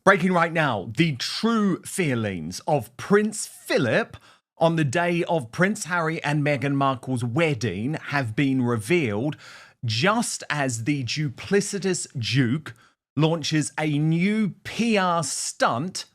Breaking right now, the true feelings of Prince Philip on the day of Prince Harry and Meghan Markle's wedding have been revealed, just as the duplicitous Duke launches a new PR stunt.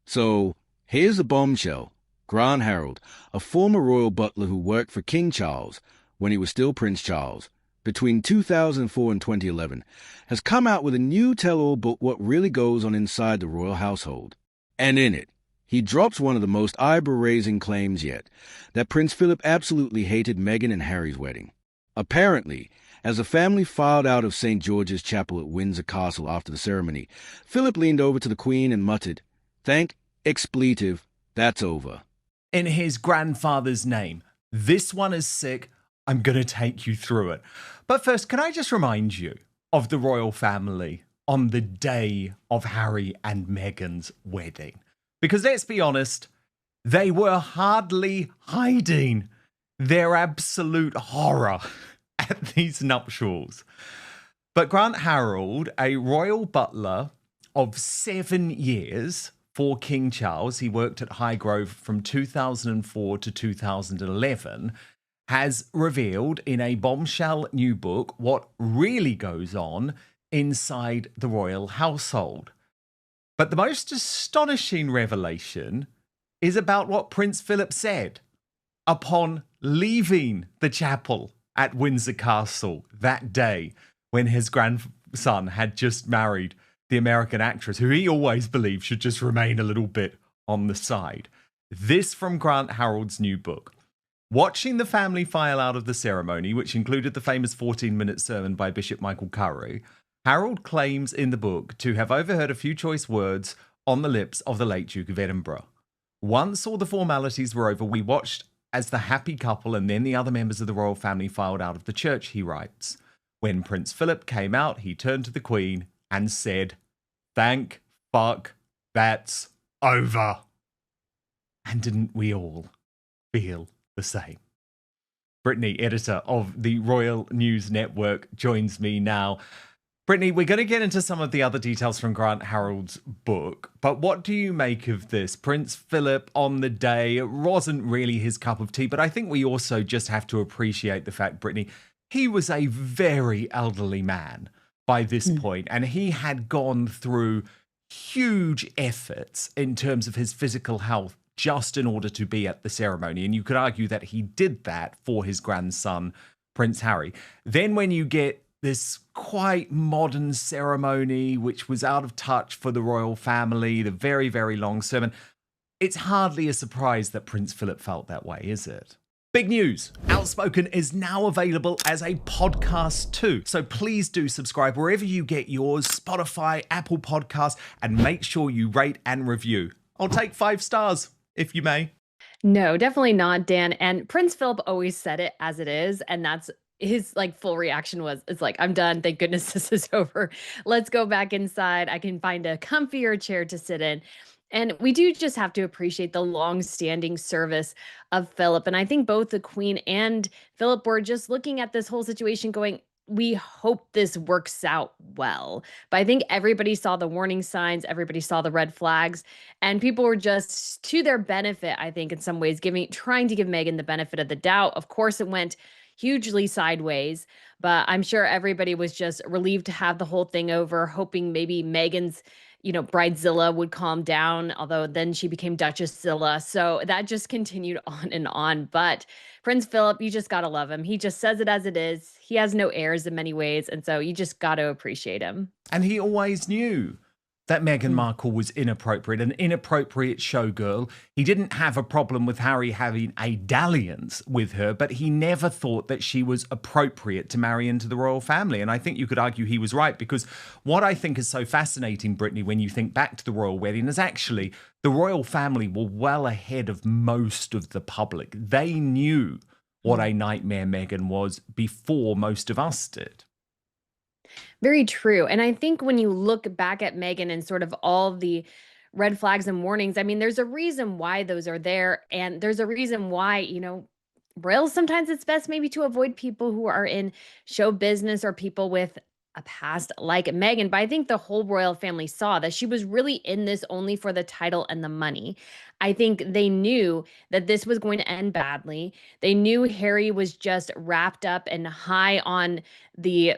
So, here's a bombshell. Grant Harold, a former royal butler who worked for King Charles when he was still Prince Charles, between 2004 and 2011, has come out with a new tell-all book what really goes on inside the royal household. And in it, he drops one of the most eyebrow-raising claims yet, that Prince Philip absolutely hated Meghan and Harry's wedding. Apparently, as the family filed out of St. George's Chapel at Windsor Castle after the ceremony, Philip leaned over to the Queen and muttered, "Thank expletive, that's over." In his grandfather's name. This one is sick. I'm going to take you through it. But first, can I just remind you of the royal family on the day of Harry and Meghan's wedding? Because let's be honest, they were hardly hiding their absolute horror at these nuptials. But Grant Harold, a royal butler of 7 years for King Charles, he worked at Highgrove from 2004 to 2011, has revealed in a bombshell new book what really goes on inside the royal household. But the most astonishing revelation is about what Prince Philip said upon leaving the chapel at Windsor Castle that day when his grandson had just married the American actress who he always believed should just remain a little bit on the side. This from Grant Harold's new book. Watching the family file out of the ceremony, which included the famous 14-minute sermon by Bishop Michael Curry, Harold claims in the book to have overheard a few choice words on the lips of the late Duke of Edinburgh. Once all the formalities were over, we watched as the happy couple and then the other members of the royal family filed out of the church, he writes. When Prince Philip came out, he turned to the Queen and said, "Thank fuck, that's over." And didn't we all feel the same? Brittany, editor of the Royal News Network, joins me now. Brittany, we're going to get into some of the other details from Grant Harold's book, but what do you make of this? Prince Philip on the day, it wasn't really his cup of tea, but I think we also just have to appreciate the fact, Brittany, he was a very elderly man by this point, and he had gone through huge efforts in terms of his physical health just in order to be at the ceremony. And you could argue that he did that for his grandson, Prince Harry. Then when you get this quite modern ceremony, which was out of touch for the royal family, the very, very long sermon, it's hardly a surprise that Prince Philip felt that way, is it? Big news! Outspoken is now available as a podcast too. So please do subscribe wherever you get yours, Spotify, Apple Podcasts, and make sure you rate and review. I'll take 5 stars, if you may. No, definitely not, Dan. And Prince Philip always said it as it is. And that's his full reaction was, it's like, I'm done. Thank goodness this is over. Let's go back inside. I can find a comfier chair to sit in. And we do just have to appreciate the long-standing service of Philip. And I think both the Queen and Philip were just looking at this whole situation going, we hope this works out well. But I think everybody saw the warning signs, everybody saw the red flags, and people were just to their benefit, I think, in some ways, trying to give Meghan the benefit of the doubt. Of course, it went hugely sideways, but I'm sure everybody was just relieved to have the whole thing over, hoping maybe Meghan's Bridezilla would calm down, although then she became Duchess Zilla. So that just continued on and on. But Prince Philip, you just got to love him. He just says it as it is. He has no airs in many ways. And so you just got to appreciate him. And he always knew that Meghan Markle was inappropriate, an inappropriate showgirl. He didn't have a problem with Harry having a dalliance with her, but he never thought that she was appropriate to marry into the royal family. And I think you could argue he was right, because what I think is so fascinating, Brittany, when you think back to the royal wedding, is actually the royal family were well ahead of most of the public. They knew what a nightmare Meghan was before most of us did. Very true. And I think when you look back at Meghan and sort of all the red flags and warnings, I mean, there's a reason why those are there. And there's a reason why, royals, sometimes it's best maybe to avoid people who are in show business or people with a past like Meghan, but I think the whole royal family saw that she was really in this only for the title and the money. I think they knew that this was going to end badly. They knew Harry was just wrapped up and high on the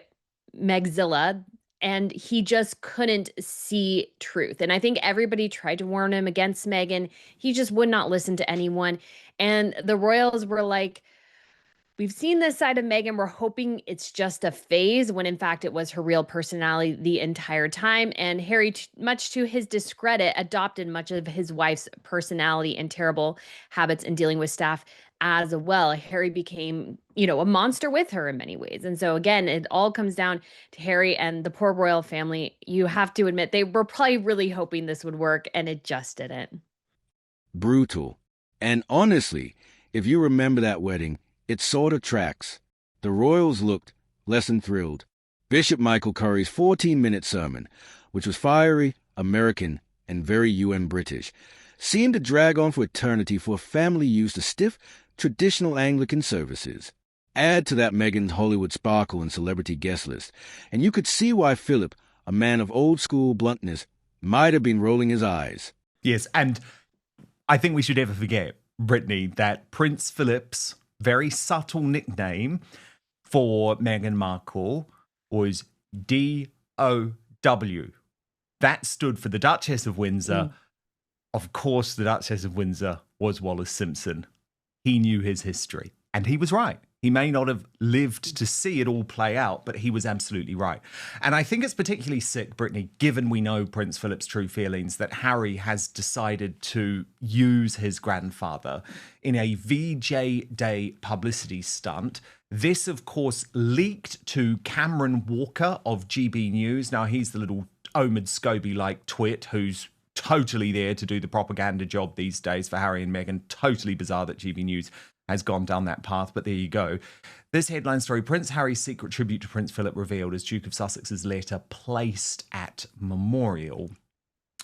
Megzilla, and he just couldn't see truth. And I think everybody tried to warn him against Meghan. He just would not listen to anyone. And the royals were like, we've seen this side of Meghan. We're hoping it's just a phase when in fact it was her real personality the entire time. And Harry, much to his discredit, adopted much of his wife's personality and terrible habits in dealing with staff as well. Harry became, a monster with her in many ways. And so again, it all comes down to Harry and the poor royal family. You have to admit they were probably really hoping this would work, and it just didn't. Brutal. And honestly, if you remember that wedding, it sort of tracks. The royals looked less than thrilled. Bishop Michael Curry's 14-minute sermon, which was fiery, American, and very UN British, seemed to drag on for eternity for a family used to stiff, traditional Anglican services. Add to that Meghan's Hollywood sparkle and celebrity guest list, and you could see why Philip, a man of old-school bluntness, might have been rolling his eyes. Yes, and I think we should never forget, Brittany, that Prince Philip's very subtle nickname for Meghan Markle was DOW. That stood for the Duchess of Windsor. Of course, the Duchess of Windsor was Wallace Simpson. He knew his history, and he was right. He may not have lived to see it all play out, but he was absolutely right. And I think it's particularly sick, Brittany, given we know Prince Philip's true feelings, that Harry has decided to use his grandfather in a VJ Day publicity stunt. This, of course, leaked to Cameron Walker of GB News. Now, he's the little Omid Scobie-like twit who's totally there to do the propaganda job these days for Harry and Meghan. Totally bizarre that GB News has gone down that path, but there you go. This headline story, Prince Harry's secret tribute to Prince Philip revealed as Duke of Sussex's letter placed at memorial.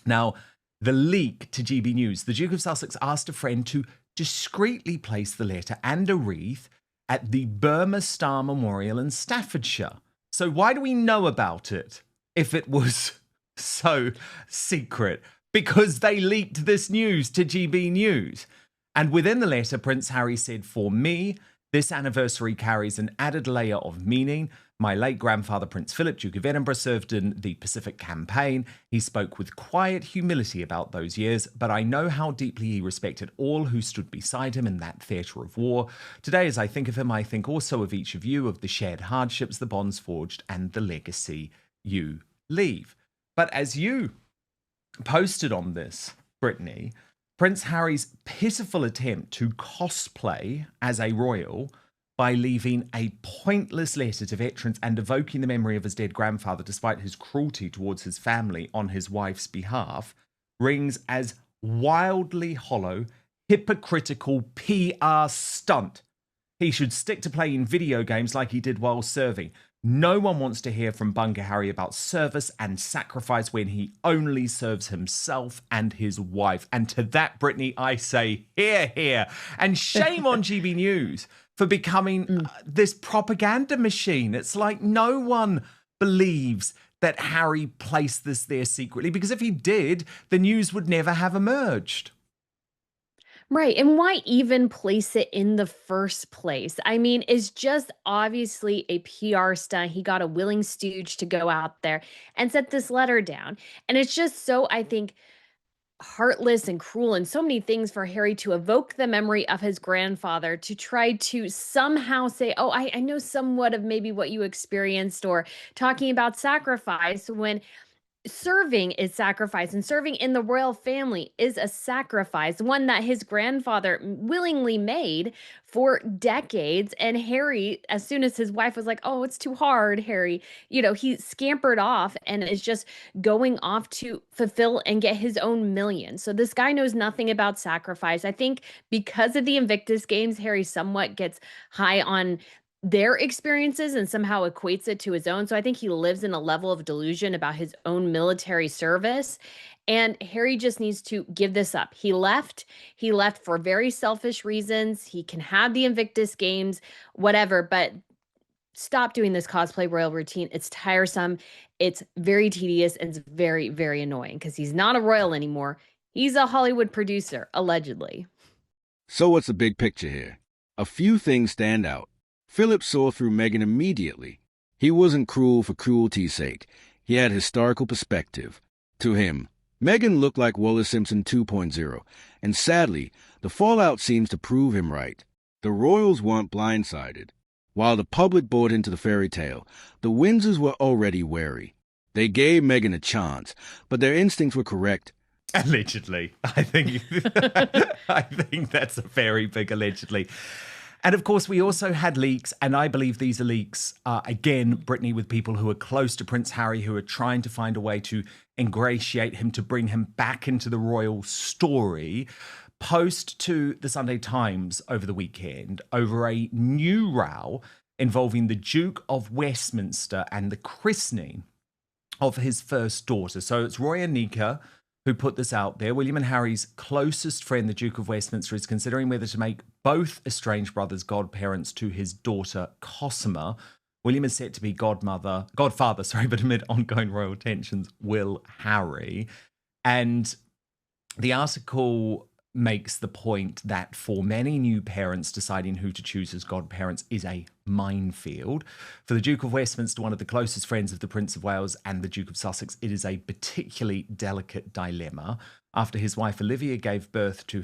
Now, the leak to GB News, the Duke of Sussex asked a friend to discreetly place the letter and a wreath at the Burma Star Memorial in Staffordshire. So why do we know about it if it was so secret? Because they leaked this news to GB News. And within the letter, Prince Harry said, "For me, this anniversary carries an added layer of meaning. My late grandfather, Prince Philip, Duke of Edinburgh, served in the Pacific Campaign. He spoke with quiet humility about those years, but I know how deeply he respected all who stood beside him in that theatre of war. Today, as I think of him, I think also of each of you, of the shared hardships, the bonds forged, and the legacy you leave." But as you posted on this, Brittany, Prince Harry's pitiful attempt to cosplay as a royal by leaving a pointless letter to veterans and evoking the memory of his dead grandfather despite his cruelty towards his family on his wife's behalf rings as wildly hollow, hypocritical PR stunt. He should stick to playing video games like he did while serving. No one wants to hear from Bunker Harry about service and sacrifice when he only serves himself and his wife. And to that, Brittany, I say, hear, hear. And shame on GB News for becoming this propaganda machine. It's like no one believes that Harry placed this there secretly, because if he did, the news would never have emerged. Right. And why even place it in the first place? I mean, it's just obviously a PR stunt. He got a willing stooge to go out there and set this letter down. And it's just so, I think, heartless and cruel and so many things for Harry to evoke the memory of his grandfather, to try to somehow say, oh, I know somewhat of maybe what you experienced, or talking about sacrifice when serving is sacrifice, and serving in the royal family is a sacrifice, one that his grandfather willingly made for decades. And Harry, as soon as his wife was like, oh, it's too hard, Harry, he scampered off and is just going off to fulfill and get his own million. So this guy knows nothing about sacrifice. I think because of the Invictus Games, Harry somewhat gets high on their experiences and somehow equates it to his own. So I think he lives in a level of delusion about his own military service. And Harry just needs to give this up. He left. He left for very selfish reasons. He can have the Invictus Games, whatever, but stop doing this cosplay royal routine. It's tiresome. It's very tedious and it's very, very annoying because he's not a royal anymore. He's a Hollywood producer, allegedly. So what's the big picture here? A few things stand out. Philip saw through Meghan immediately. He wasn't cruel for cruelty's sake. He had historical perspective. To him, Meghan looked like Wallis Simpson 2.0, and sadly, the fallout seems to prove him right. The royals weren't blindsided. While the public bought into the fairy tale, the Windsors were already wary. They gave Meghan a chance, but their instincts were correct. Allegedly. I think I think that's a very big allegedly. And of course, we also had leaks, and I believe these are leaks, again, Brittany, with people who are close to Prince Harry, who are trying to find a way to ingratiate him, to bring him back into the royal story. Post to the Sunday Times over the weekend over a new row involving the Duke of Westminster and the christening of his first daughter. So it's Roy and Nika who put this out there. William and Harry's closest friend, the Duke of Westminster, is considering whether to make both estranged brothers godparents to his daughter Cosima. William is set to be godfather, but amid ongoing royal tensions, will Harry. And the article makes the point that for many new parents, deciding who to choose as godparents is a minefield. For the Duke of Westminster, one of the closest friends of the Prince of Wales and the Duke of Sussex, it is a particularly delicate dilemma. After his wife Olivia gave birth to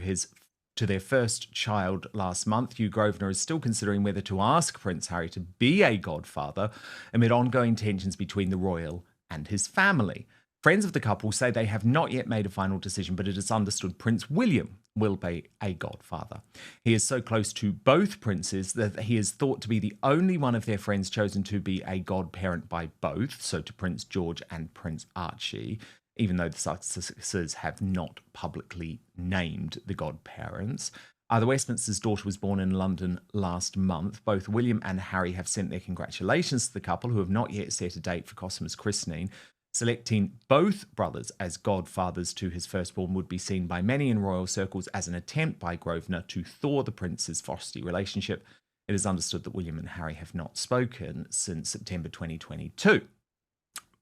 their first child last month, Hugh Grosvenor is still considering whether to ask Prince Harry to be a godfather amid ongoing tensions between the royal and his family. Friends of the couple say they have not yet made a final decision, but it is understood Prince William will be a godfather. He is so close to both princes that he is thought to be the only one of their friends chosen to be a godparent by both, so to Prince George and Prince Archie, even though the Sussexes have not publicly named the godparents. The Westminster's daughter was born in London last month. Both William and Harry have sent their congratulations to the couple, who have not yet set a date for Cosima's christening. Selecting both brothers as godfathers to his firstborn would be seen by many in royal circles as an attempt by Grosvenor to thaw the prince's frosty relationship. It is understood that William and Harry have not spoken since September 2022.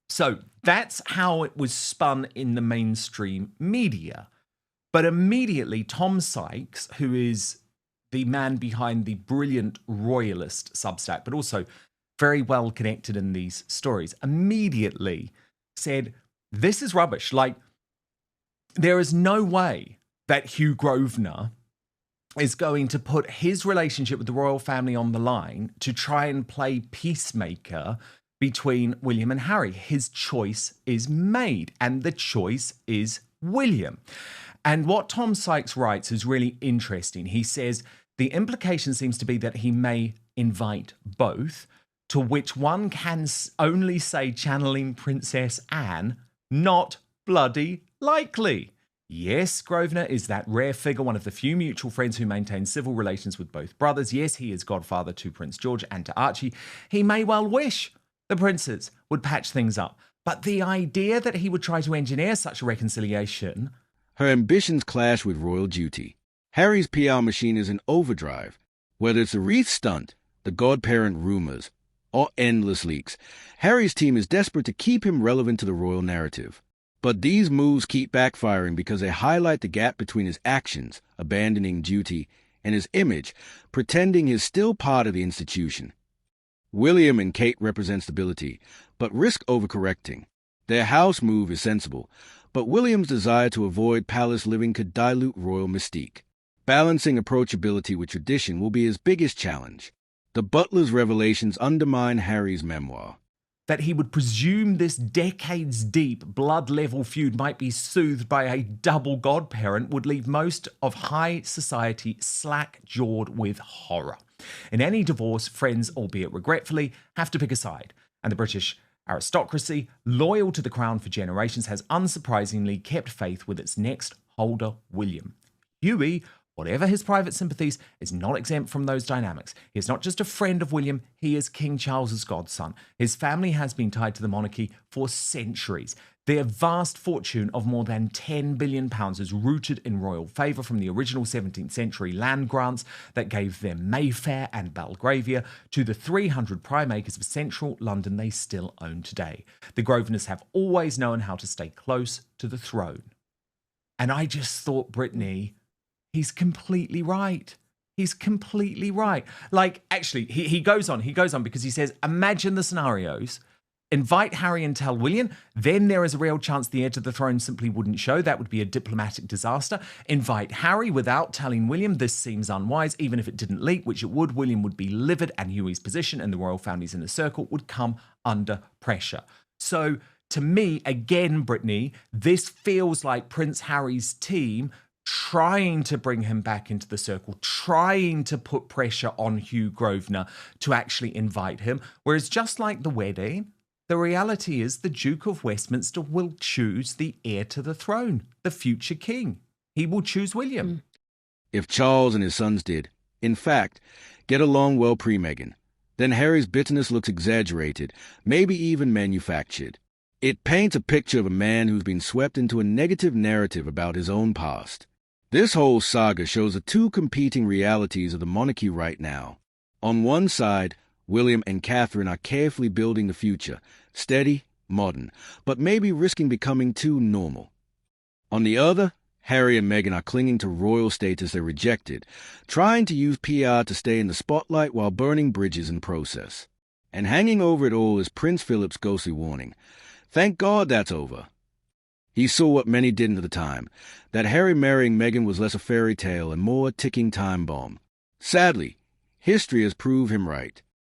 So that's how it was spun in the mainstream media. But immediately, Tom Sykes, who is the man behind the brilliant Royalist Substack, but also very well connected in these stories, immediately said, this is rubbish. Like, there is no way that Hugh Grosvenor is going to put his relationship with the royal family on the line to try and play peacemaker between William and Harry. His choice is made, and the choice is William. And what Tom Sykes writes is really interesting. He says, the implication seems to be that he may invite both, to which one can only say, channeling Princess Anne, not bloody likely. Yes, Grosvenor is that rare figure, one of the few mutual friends who maintain civil relations with both brothers. Yes, he is godfather to Prince George and to Archie. He may well wish the princes would patch things up. But the idea that he would try to engineer such a reconciliation... Her ambitions clash with royal duty. Harry's PR machine is in overdrive. Whether it's a wreath stunt, the godparent rumors, or endless leaks, Harry's team is desperate to keep him relevant to the royal narrative. But these moves keep backfiring because they highlight the gap between his actions, abandoning duty, and his image, pretending he's still part of the institution. William and Kate represent stability, but risk overcorrecting. Their house move is sensible, but William's desire to avoid palace living could dilute royal mystique. Balancing approachability with tradition will be his biggest challenge. The butler's revelations undermine Harry's memoir. That he would presume this decades-deep blood-level feud might be soothed by a double godparent would leave most of high society slack-jawed with horror. In any divorce, friends, albeit regretfully, have to pick a side, and the British aristocracy, loyal to the crown for generations, has unsurprisingly kept faith with its next holder, William. Hughie Whatever his private sympathies, is not exempt from those dynamics. He is not just a friend of William, he is King Charles's godson. His family has been tied to the monarchy for centuries. Their vast fortune of more than £10 billion is rooted in royal favour from the original 17th century land grants that gave them Mayfair and Belgravia to the 300 prime acres of central London they still own today. The Grosvenors have always known how to stay close to the throne. And I just thought, Brittany, he's completely right. He's completely right. Like, actually, he goes on because he says, imagine the scenarios. Invite Harry and tell William, then there is a real chance the heir to the throne simply wouldn't show. That would be a diplomatic disaster. Invite Harry without telling William. This seems unwise. Even if it didn't leak, which it would, William would be livid and Hughie's position and the royal family's inner circle would come under pressure. So, to me, again, Brittany, this feels like Prince Harry's team trying to bring him back into the circle, trying to put pressure on Hugh Grosvenor to actually invite him. Whereas just like the wedding, the reality is the Duke of Westminster will choose the heir to the throne, the future king. He will choose William. If Charles and his sons did, in fact, get along well pre-Meghan, then Harry's bitterness looks exaggerated, maybe even manufactured. It paints a picture of a man who's been swept into a negative narrative about his own past. This whole saga shows the two competing realities of the monarchy right now. On one side, William and Catherine are carefully building the future, steady, modern, but maybe risking becoming too normal. On the other, Harry and Meghan are clinging to royal status they rejected, trying to use PR to stay in the spotlight while burning bridges in process. And hanging over it all is Prince Philip's ghostly warning. Thank God that's over. He saw what many didn't at the time, that Harry marrying Meghan was less a fairy tale and more a ticking time bomb. Sadly, history has proved him right.